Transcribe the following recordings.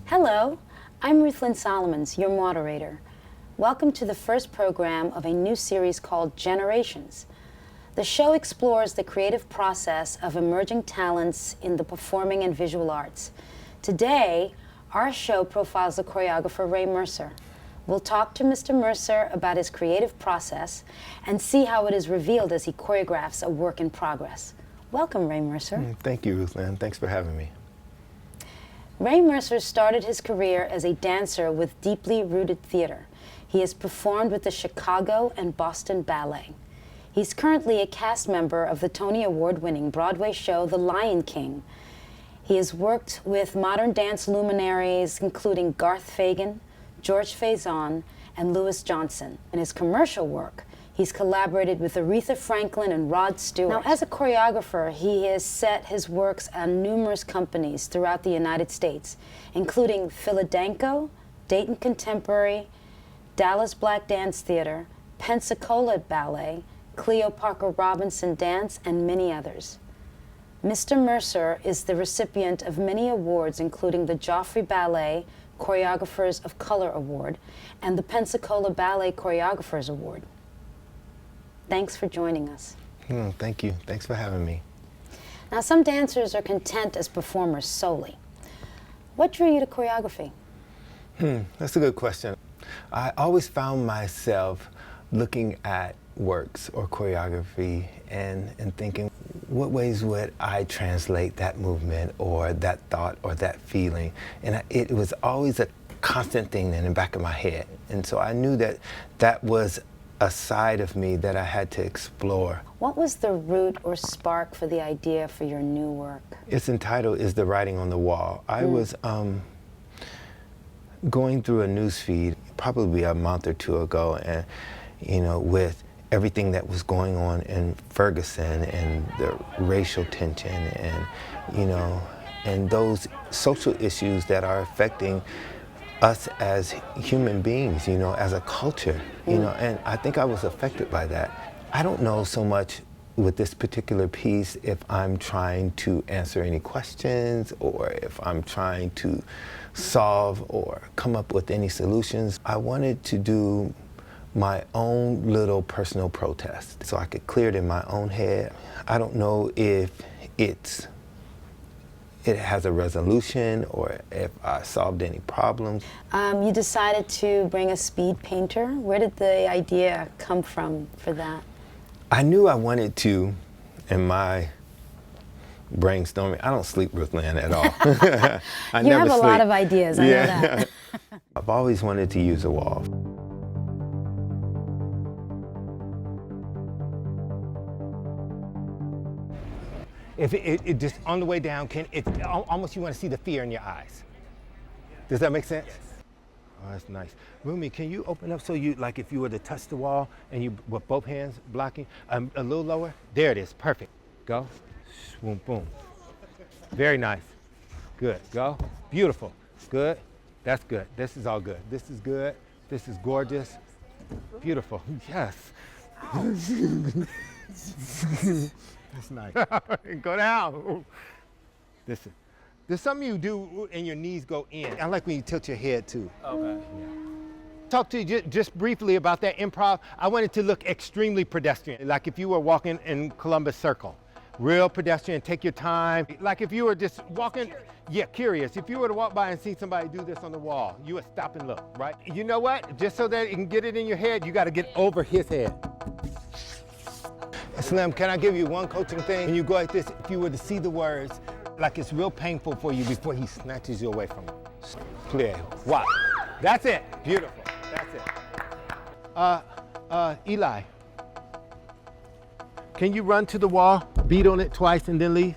Hello, I'm Ruthlyn Salomons, your moderator. Welcome to the first program of a new series called Generations. The show explores the creative process of emerging talents in the performing and visual arts. Today, our show profiles the choreographer Ray Mercer. We'll talk to Mr. Mercer about his creative process and see how it is revealed as he choreographs a work in progress. Welcome, Ray Mercer. Thank you, Ruthlyn. Thanks for having me. Ray Mercer started his career as a dancer with deeply rooted theater. He has performed with the Chicago and Boston Ballet. He's currently a cast member of the Tony Award-winning Broadway show The Lion King. He has worked with modern dance luminaries including Garth Fagan, George Faison, and Louis Johnson. In his commercial work, he's collaborated with Aretha Franklin and Rod Stewart. Now, as a choreographer, he has set his works on numerous companies throughout the United States, including Philadanco, Dayton Contemporary, Dallas Black Dance Theater, Pensacola Ballet, Cleo Parker Robinson Dance, and many others. Mr. Mercer is the recipient of many awards, including the Joffrey Ballet Choreographers of Color Award and the Pensacola Ballet Choreographers Award. Thanks for joining us. Thank you. Thanks for having me. Now, some dancers are content as performers solely. What drew you to choreography? That's a good question. I always found myself looking at works or choreography and thinking, what ways would I translate that movement or that thought or that feeling? And it was always a constant thing in the back of my head. And so I knew that that was a side of me that I had to explore. What was the root or spark for the idea for your new work? It's entitled Is the Writing on the Wall. I was going through a news feed probably a month or two ago, and with everything that was going on in Ferguson and the racial tension and and those social issues that are affecting us as human beings, as a culture, and I think I was affected by that. I don't know so much with this particular piece if I'm trying to answer any questions or if I'm trying to solve or come up with any solutions. I wanted to do my own little personal protest so I could clear it in my own head. I don't know if it has a resolution or if I solved any problems. You decided to bring a speed painter. Where did the idea come from for that? I knew I wanted to, in my brainstorming. I don't sleep, Ruthlyn, at all. You have a lot of ideas, I know that. I've always wanted to use a wall. If it just on the way down, it's almost you want to see the fear in your eyes. Does that make sense? Yes. Oh, that's nice. Rumi, can you open up so you, like if you were to touch the wall and you, with both hands blocking, a little lower? There it is, perfect. Go, boom, boom. Very nice. Good, go. Beautiful, good. That's good, this is all good. This is good, this is gorgeous. Beautiful, yes. That's nice. Go down. Listen. There's something you do and your knees go in. I like when you tilt your head too. Okay. Yeah. Talk to you just briefly about that improv. I want it to look extremely pedestrian, like if you were walking in Columbus Circle. Real pedestrian, take your time. Like if you were just walking, curious. If you were to walk by and see somebody do this on the wall, you would stop and look, right? You know what? Just so that you can get it in your head, you got to get over his head. Slim, can I give you one coaching thing? When you go like this, if you were to see the words, like it's real painful for you before he snatches you away from it. Clear. Wow. That's it. Beautiful. That's it. Eli, can you run to the wall, beat on it twice, and then leave?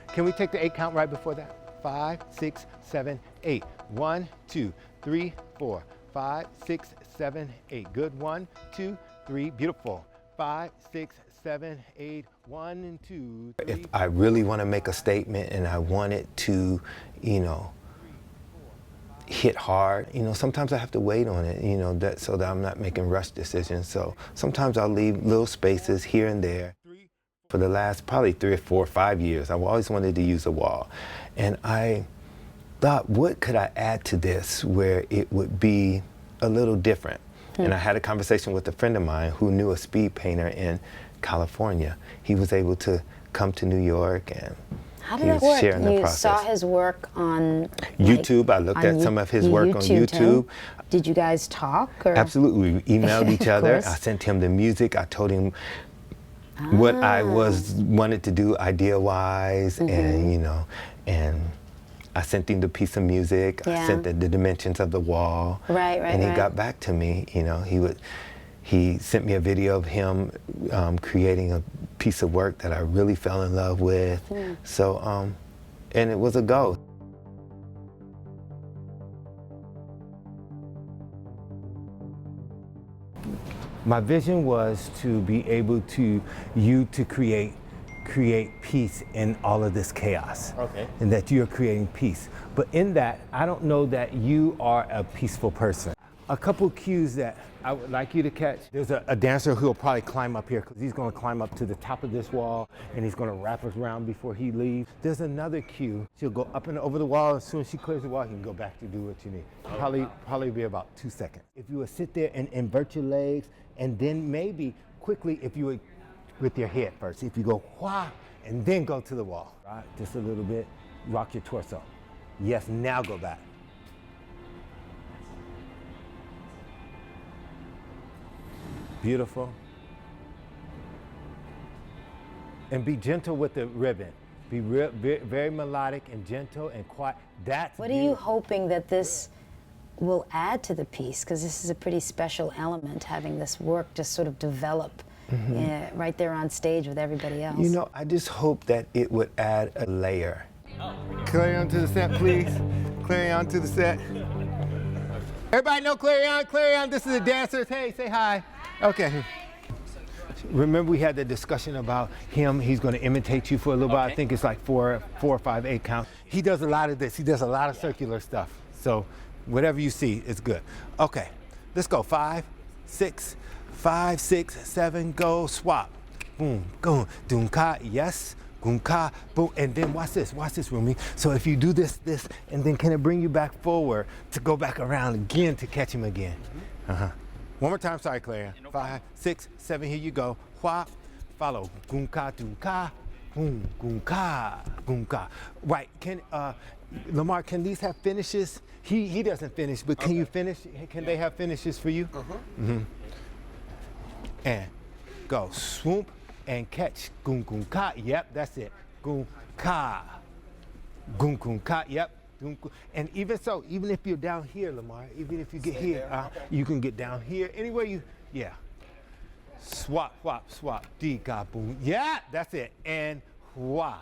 Can we take the 8 count right before that? 5, 6, 7, 8. 1, 2, 3, 4. 5, 6, 7, 8. Good. 1, 2, 3. Beautiful. 5, 6, 7, 8, 1 and 2, 3. If I really want to make a statement and I want it to, hit hard, sometimes I have to wait on it, so that I'm not making rush decisions. So sometimes I'll leave little spaces here and there. For the last probably 3 or 4 or 5 years, I've always wanted to use a wall. And I thought, what could I add to this where it would be a little different? And I had a conversation with a friend of mine who knew a speed painter in California. He was able to come to New York, and how did he that was work? sharing the You process. saw his work on YouTube. I looked at some of his work on YouTube. Him? Did you guys talk? Or? Absolutely. We emailed each other. I course. sent him the music. I told him what I wanted to do idea-wise, and you know, and I sent him the piece of music. I sent the dimensions of the wall. Right. And he got back to me. You know, he sent me a video of him creating a piece of work that I really fell in love with. So, and it was a go. My vision was to be able to create peace in all of this chaos. Okay. And that you're creating peace. But in that, I don't know that you are a peaceful person. A couple cues that I would like you to catch. There's a dancer who will probably climb up here because he's going to climb up to the top of this wall and he's going to wrap us around before he leaves. There's another cue. She'll go up and over the wall. As soon as she clears the wall, you can go back to do what you need. Probably be about 2 seconds. If you would sit there and invert your legs, and then maybe quickly, if you would, with your head first, if you go wah, and then go to the wall. Right, just a little bit, rock your torso. Yes, now go back. Beautiful. And be gentle with the ribbon. Be very melodic and gentle and quiet. That's what are you hoping that this will add to the piece? Because this is a pretty special element, having this work just sort of develop right there on stage with everybody else. You know, I just hope that it would add a layer. Clarion to the set, please. Clarion to the set. Everybody know Clarion? Clarion, this is the dancers. Hey, say hi. Okay. Remember we had the discussion about him. He's going to imitate you for a little while. I think it's like four or five, 8 counts. He does a lot of this. He does a lot of circular stuff. So whatever you see, it's good. Okay, let's go. 5, 6, 5, 6, 7, go, swap. Boom, go, doom ka, yes, boom ka, boom. And then watch this, Rumi. So if you do this, and then can it bring you back forward to go back around again to catch him again? One more time, sorry, Clarion. 5, 6, 7, here you go. Whop, follow. Goom ka, doom ka, boom, goom ka, goom ka. Right, Lamar, can these have finishes? He doesn't finish, but can you finish? Can they have finishes for you? And go, swoop, and catch. Goom, goom ka, yep, that's it. Goom ka, goom, goom ka, yep. And even so, even if you're down here, Lamar, even if you get here, you can get down here. Anywhere you, swap, swap, swap, di ka boom. Yeah, that's it. And hua,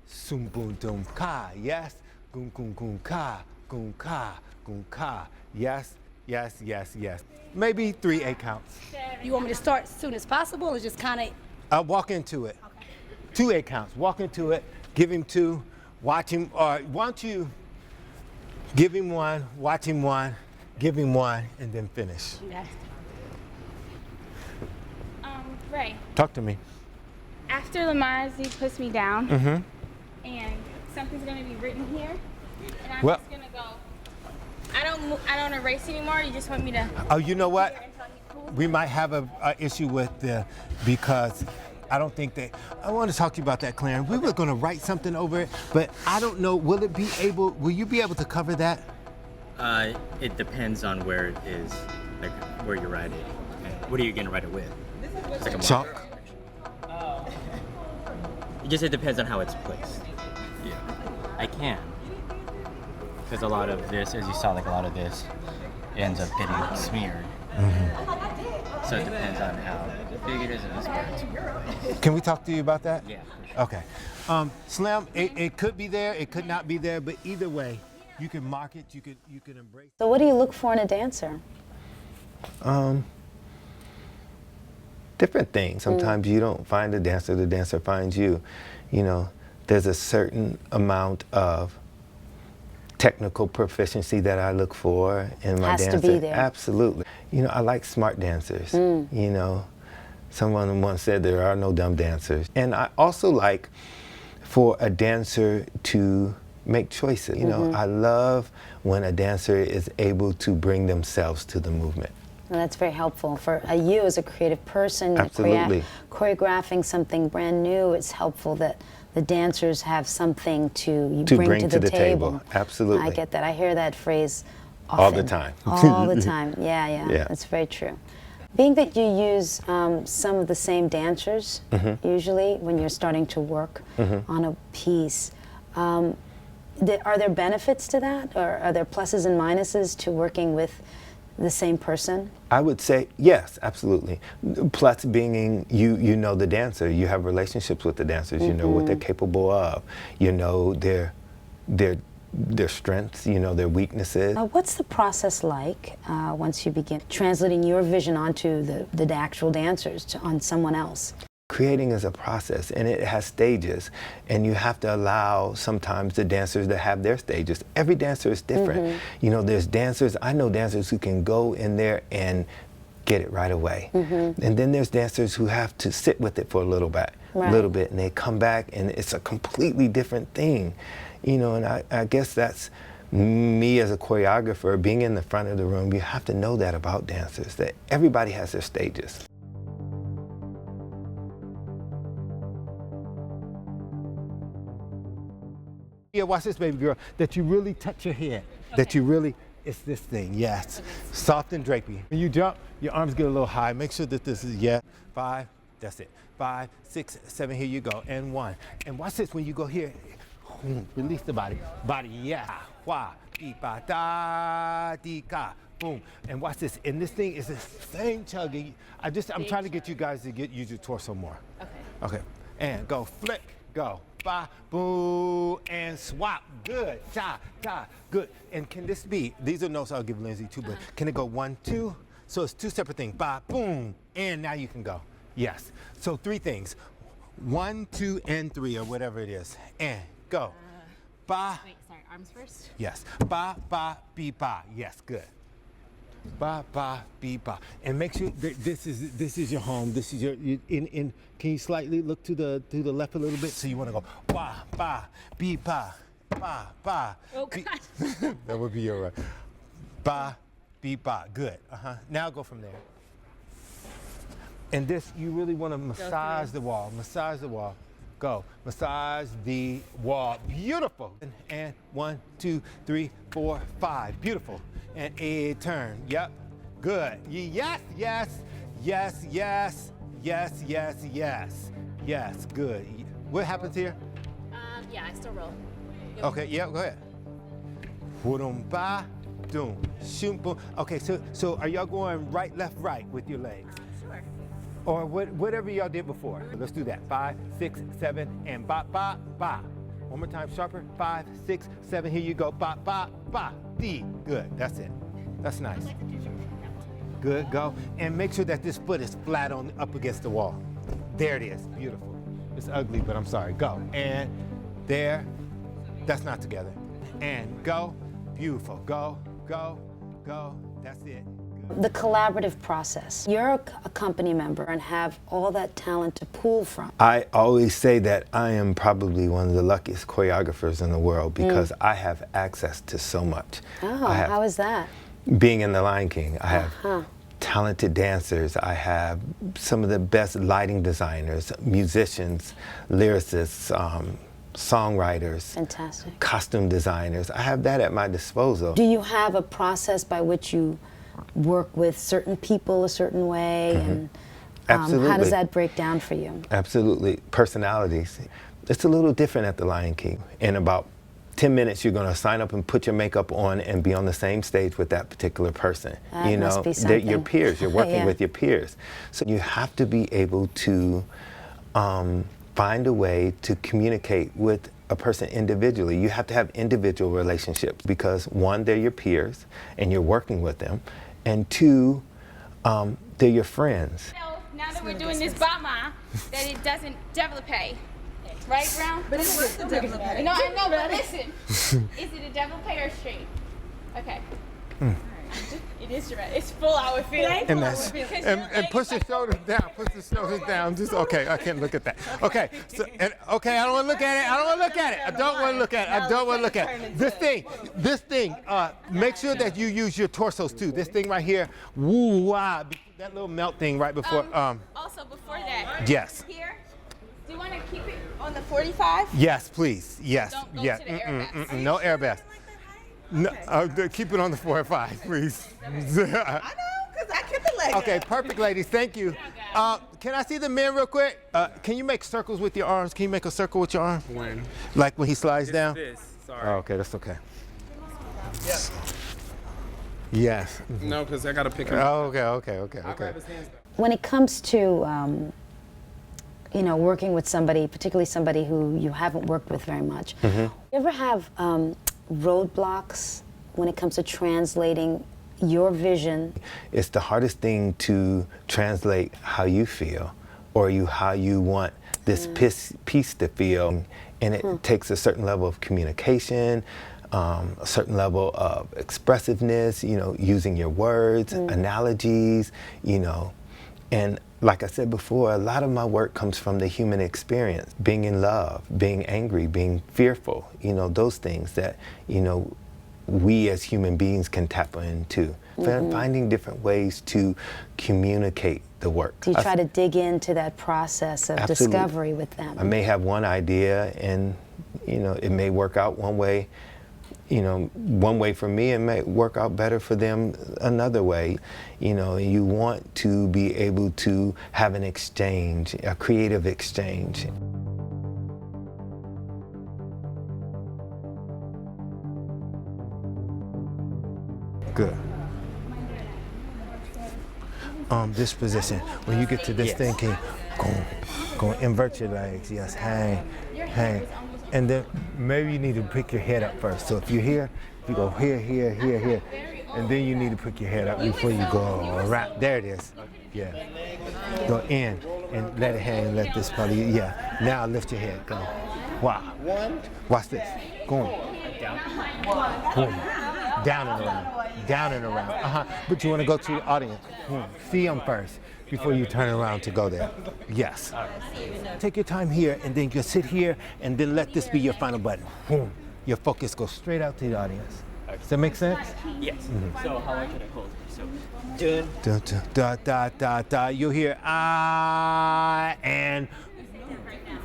sum boom dum ka, yes. Goom goom goom ka, goom ka, goom ka. Yes, yes, yes, yes. Maybe 3 8 counts. You want me to start as soon as possible or just kind of? Walk into it. Okay. 2 8 counts. Walk into it. Give him 2. Watch him. Or why don't you give him 1, watch him 1, give him 1, and then finish. Okay. Ray, Talk to me. after Lamarzi puts me down, and something's gonna be written here, and I'm just gonna go. I don't erase anymore. You just want me to. Oh, you know what? Until he's cool? We might have a issue with because I don't think that. I want to talk to you about that, Clarion. We were going to write something over it, but I don't know. Will you be able to cover that? It depends on where it is, like where you write it. And what are you gonna write it with? It's like a Chalk. marker. It depends on how it's placed. Yeah, I can. Because a lot of this, as you saw, like a lot of this ends up getting smeared. So it depends on how big it is in this part. Can we talk to you about that? Yeah. For sure. Okay. Slim, it could be there, it could not be there, but either way, you can mark it, you can embrace it. So what do you look for in a dancer? Different things. Sometimes you don't find the dancer finds you. You know, there's a certain amount of technical proficiency that I look for in my dancer. Has to be there. Absolutely. You know, I like smart dancers. You know, someone once said there are no dumb dancers. And I also like for a dancer to make choices. You know, I love when a dancer is able to bring themselves to the movement. And that's very helpful for you as a creative person. Absolutely. Choreographing something brand new, it's helpful that the dancers have something to bring to the table. Absolutely. I get that. I hear that phrase often. All the time. All the time. Yeah. That's very true. Being that you use some of the same dancers, usually when you're starting to work on a piece, are there benefits to that? Or are there pluses and minuses to working with the same person? I would say yes, absolutely. Plus being you know the dancer, you have relationships with the dancers, you know what they're capable of, you know their strengths, you know their weaknesses. What's the process like once you begin translating your vision onto the actual dancers, on someone else? Creating is a process, and it has stages, and you have to allow sometimes the dancers to have their stages. Every dancer is different. You know, there's dancers, I know dancers who can go in there and get it right away. And then there's dancers who have to sit with it for a little bit, and they come back and it's a completely different thing. You know, and I guess that's me as a choreographer, being in the front of the room, you have to know that about dancers, that everybody has their stages. Yeah, watch this, baby girl, that you really touch your head, that you really, it's this thing, yes. Soft and drapey. When you jump, your arms get a little high. Make sure that this is, 5, that's it. 5, 6, 7, here you go, and 1. And watch this, when you go here, release the body. Yeah, wah, dee, ba, da, dee, ka, boom. And watch this, and this thing is the same chugging. I'm trying to get you guys to use your torso more. Okay, and go, flick, go. Ba, boo, and swap. Good. Cha, cha. Good. And can this be? These are notes I'll give Lindsay too, but can it go 1, 2? So it's 2 separate things. Ba, boom, and now you can go. Yes. So 3 things. 1, 2, and 3, or whatever it is. And go. Ba. Wait, sorry, arms first? Yes. Ba, ba, be, ba. Yes, good. Ba, ba, be, ba. And make sure that this is your home. This is your can you slightly look to the left a little bit? So you want to go ba, ba, be, ba, ba, ba. Oh God. That would be your right. Ba, be, ba. Good. Now go from there. And this, you really want to massage the wall. Massage the wall. Go. Massage the wall. Beautiful. And 1, 2, 3, 4, 5. Beautiful. And a turn. Yep. Good. Yes, yes, yes, yes, yes, yes, yes. Yes, good. What happens here? Yeah, I still roll. Okay, yeah, go ahead. Ba, doom, shoom, boom. Okay, so are y'all going right, left, right with your legs? Sure. Or whatever y'all did before. Let's do that. 5, 6, 7, and ba, ba, ba. One more time, sharper. 5, 6, 7. Here you go. Ba, ba, ba. D. Good. That's it. That's nice. Good. Go. And make sure that this foot is flat on up against the wall. There it is. Beautiful. It's ugly, but I'm sorry. Go. And there. That's not together. And go. Beautiful. Go. Go. Go. That's it. The collaborative process. You're a company member and have all that talent to pull from. I always say that I am probably one of the luckiest choreographers in the world because I have access to so much. Oh, how is that? Being in The Lion King, I have talented dancers, I have some of the best lighting designers, musicians, lyricists, songwriters, fantastic, costume designers. I have that at my disposal. Do you have a process by which you work with certain people a certain way? And Absolutely. How does that break down for you? Absolutely. Personalities. It's a little different at The Lion King. In about 10 minutes, you're going to sign up and put your makeup on and be on the same stage with that particular person. That you know, must be they're your something. peers. You're working with your peers. So you have to be able to find a way to communicate with a person individually. You have to have individual relationships because 1, they're your peers and you're working with them, and 2, they're your friends. Now that we're doing this bama, that it doesn't develop. Right, Brown? But it's worth the development. No, I know, but listen. Is it a develop or straight? Okay. It is dramatic. It's full out with feeling. And push your shoulders down. Push your shoulders down. Just okay. I can't look at that. Okay. So okay. I don't want to look at it. I don't want to look at it. I don't want to look at it. I don't want to look at it. This thing. Make sure that you use your torsos too. This thing right here. Woo wah. That little melt thing right before. Also before that. Yes. Here. Do you want to keep it on the 45? Yes, please. Yes. Don't go Yes. to the airbags. No airbags. No, keep it on the 4 and 5, please. I know, because I kept the leg. Okay, perfect, ladies. Thank you. Can I see the men real quick? Can you make circles with your arms? Can you make a circle with your arm? When? Like when he slides down? This. Sorry. Oh, okay, that's okay. Yes. No, because I got to pick him up. Oh, okay. I'll grab his hands. When it comes to, working with somebody, particularly somebody who you haven't worked with very much, you ever have roadblocks when it comes to translating your vision? It's the hardest thing to translate how you feel or how you want this piece to feel. And it takes a certain level of communication, a certain level of expressiveness, using your words, analogies, And like I said before, a lot of my work comes from the human experience, being in love, being angry, being fearful, those things that, we as human beings can tap into. Finding different ways to communicate the work. Do you try to dig into that process of discovery with them? I may have one idea and, it may work out one way. One way for me, it may work out better for them another way. You want to be able to have an exchange, a creative exchange. Good. This position. When you get to this thing, can you go invert your legs. Yes, hang. And then maybe you need to pick your head up first. So if you're here, you go here. And then you need to pick your head up before you go around. There it is. Yeah. Go in and let it hang, let this probably, yeah. Now lift your head, go. Wow. Watch this. Going. Boom. Down and around. But you want to go to the audience. See them first before you turn around to go there. Yes. Take your time here and then just sit here and then let this be your final button. Boom. Your focus goes straight out to the audience. Does that make sense? Yes. So how long can I hold? So Da. You'll hear and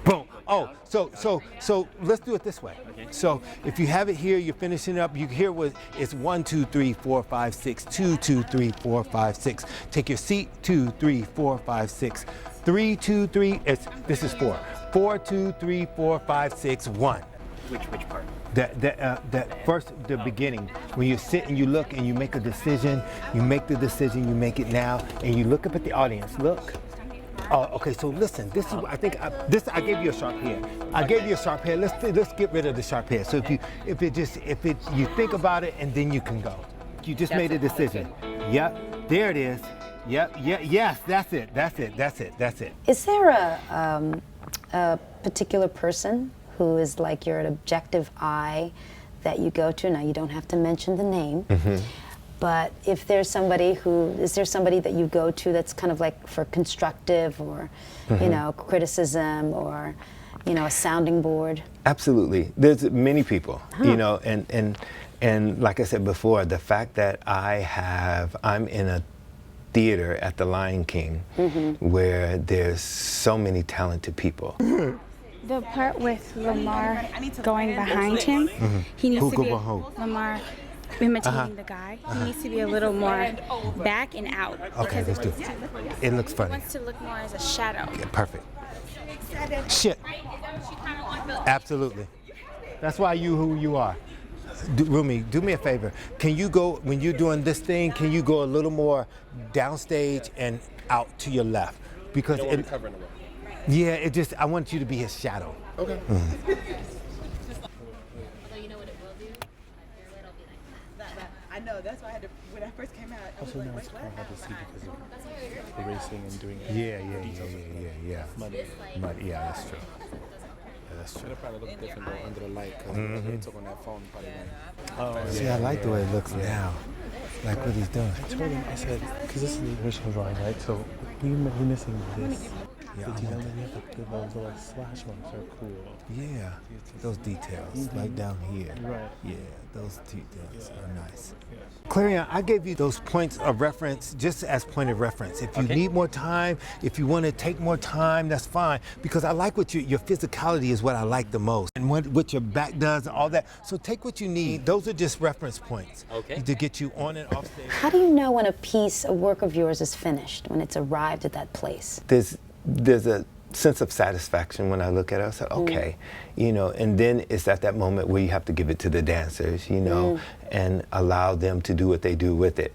boom. Oh, so let's do it this way. Okay. So if you have it here, you're finishing up. You hear it's 1, 2, 3, 4, 5, 6. 2, 2, 3, 4, 5, 6. Take your seat. 2, 3, 4, 5, 6. 3, 2, 3. This is 4. 4, 2, 3, 4, 5, 6. 1. Which part? That first, the beginning, when you sit and you look and you make a decision, you make the decision, you make it now, and you look up at the audience. Look. Oh, okay. So listen. This is. I think I gave you a sharp hair. I gave you a sharp hair. Let's get rid of the sharp hair. So if you think about it and then you can go. You just made a decision. Yep. There it is. Yep. Yeah. Yes. That's it. Is there a particular person who is like your objective eye that you go to? Now, you don't have to mention the name, but if there's somebody is there somebody that you go to that's kind of like for constructive or, criticism or, a sounding board? Absolutely. There's many people, and like I said before, the fact that I'm in a theater at the Lion King where there's so many talented people. The part with Lamar going behind him, he needs to be Lamar imitating the guy. He needs to be a little more back and out. Okay, let's do it. It looks funny. He wants to look more as a shadow. Yeah, perfect. Shit. Absolutely. That's why you who you are. Rumi, do me a favor. Can you go, when you're doing this thing, can you go a little more downstage and out to your left? Because it, covering the way. Yeah, I want you to be his shadow. Okay. I know, that's why I had to, when I first came out, I was like, wait, what? Hard to see because of the racing and doing Yeah. Muddy, yeah, that's true. That's true. It'll probably look different though under the light because they took on that phone probably. See, I like the way it looks now. like what he's doing. I told him, I said, because this is the original drawing, right? So we're missing this. Yeah, But you know, we have to those little slash marks are cool. Yeah, those details, like down here. Right. Yeah, those details are nice. Clarion, I gave you those points of reference just as point of reference. If you need more time, if you want to take more time, that's fine. Because I like what your physicality is what I like the most. And what your back does and all that. So take what you need. Those are just reference points to get you on and off stage. How do you know when a work of yours is finished, when it's arrived at that place? There's a sense of satisfaction when I look at it. I said, okay, you know, and then it's at that moment where you have to give it to the dancers, you know, and allow them to do what they do with it.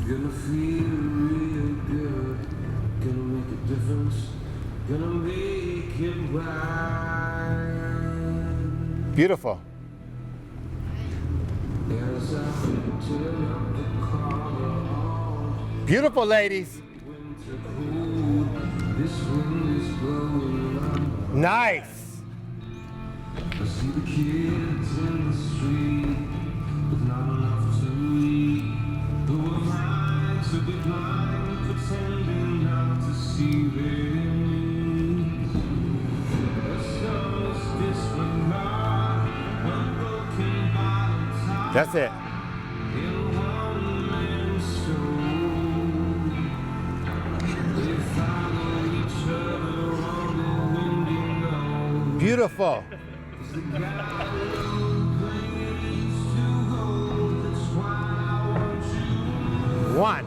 Gonna feel real good, gonna make a difference, gonna make it right. Beautiful. As I turn up the collar on, Beautiful, ladies. winter cold, this wind is blowing up. Nice. I see the kids in the street with not enough to eat. Who am I to be blind, pretending not to see their needs? The sun's disregard, unbroken bottle top. That's it. In one man's soul, they follow each other on the winding road. Beautiful. The guy plays to hold, that's why I want you. One.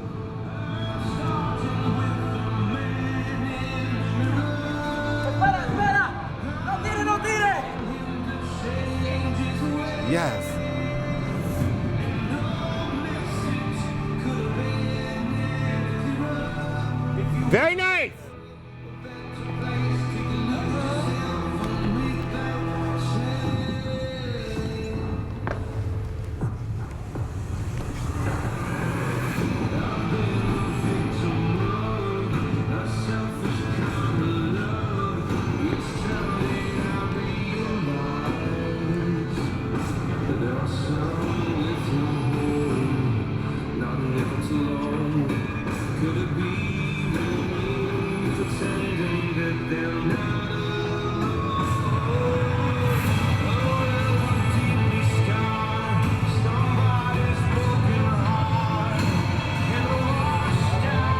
Yes. Very nice.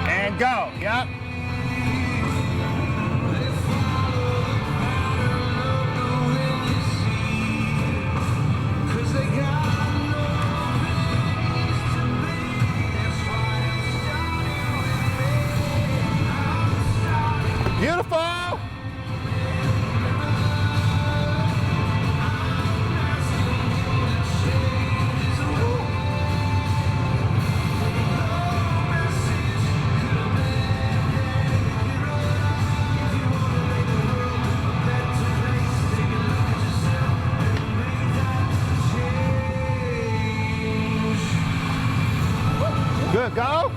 And go. Yep. Beautiful. Good, go.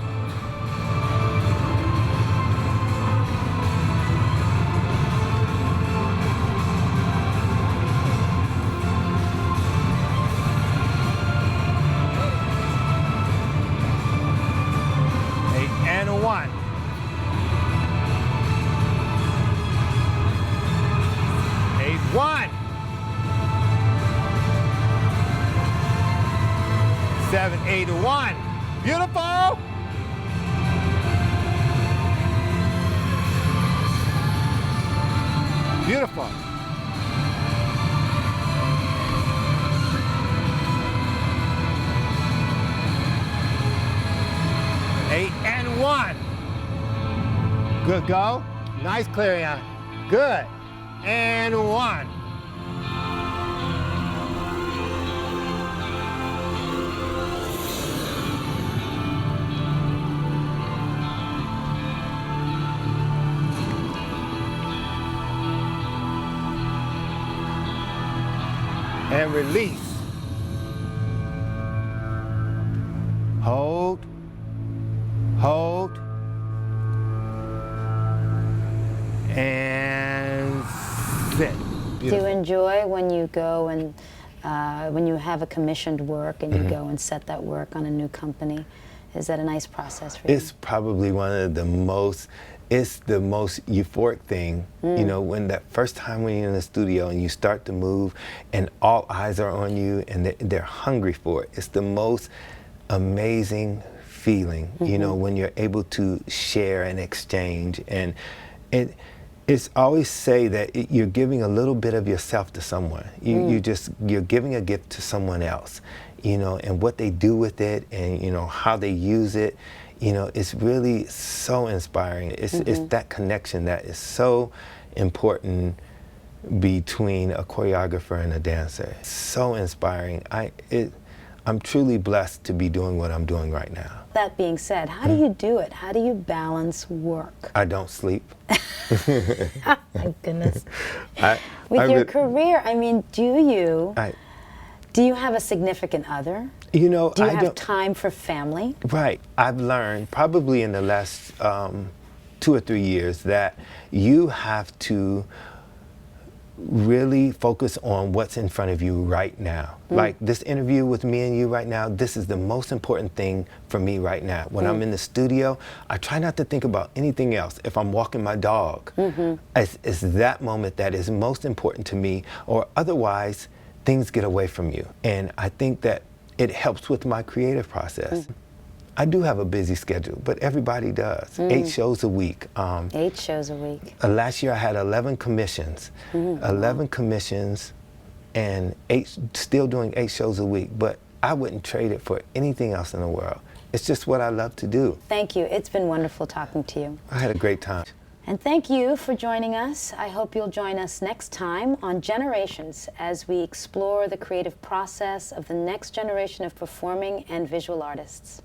And a one. Eight, one. 7, 8, 1. Beautiful. Beautiful. Eight and 1. Good go. Nice Clarion. Good. And 1. And release. Hold. Hold. And sit. Do you enjoy when you go and when you have a commissioned work and you go and set that work on a new company? Is that a nice process for you? It's probably one of the most, it's the most euphoric thing, you know, when that first time when you're in the studio and you start to move and all eyes are on you and they're hungry for it. It's the most amazing feeling, you know, when you're able to share and exchange. And it's always say that you're giving a little bit of yourself to someone. You're giving a gift to someone else, you know, and what they do with it and, you know, how they use it, you know, it's really so inspiring. It's that connection that is so important between a choreographer and a dancer. It's so inspiring. I'm truly blessed to be doing what I'm doing right now. That being said, how do you do it? How do you balance work? I don't sleep. My goodness. With your career, I mean, do you have a significant other? You know, do you have time for family? Right. I've learned probably in the last 2 or 3 years that you have to really focus on what's in front of you right now. Like this interview with me and you right now, this is the most important thing for me right now. When I'm in the studio, I try not to think about anything else. If I'm walking my dog, it's that moment that is most important to me, or otherwise things get away from you. And I think that it helps with my creative process. I do have a busy schedule, but everybody does. 8 shows a week. 8 shows a week. Last year I had 11 commissions. 11 commissions and still doing 8 shows a week, but I wouldn't trade it for anything else in the world. It's just what I love to do. Thank you. It's been wonderful talking to you. I had a great time. And thank you for joining us. I hope you'll join us next time on Generations as we explore the creative process of the next generation of performing and visual artists.